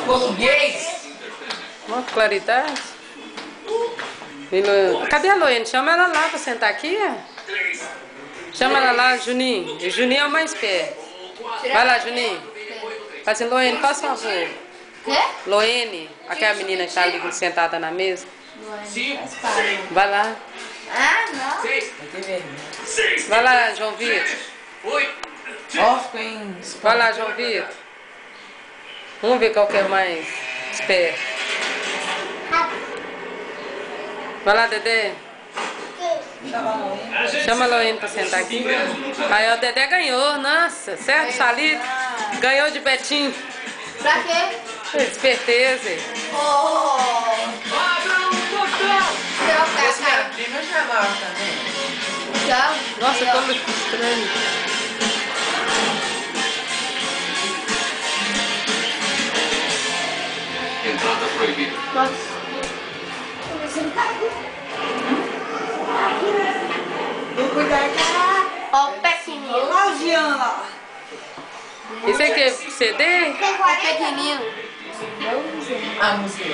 Português. Uma claridade. Cadê a Loene? Chama ela lá pra sentar aqui, é? Chama ela lá, Juninho. E Juninho é o mais perto. Vai lá, Juninho. Fala assim, Loene, faz favor. Quê? Loene, aquela menina que tá ali sentada na mesa. Loene, vai lá. Ah, não. Vai lá, João Vitor. Vai lá, João Vitor. Vamos ver qual que é mais esperto. Vai lá, Dedé. Chama a Loene pra sentar aqui. Aí o Dedé ganhou, nossa, certo, Salito? Ganhou de Betinho. Pra quê? Esperteza. Esse minha prima chamava também. Nossa, como estranho. Entrada proibida. Nossa. Vou cuidar da... Ó, o pequenino. Olha o Jean lá. Isso aqui é CD? O pequenino. A música.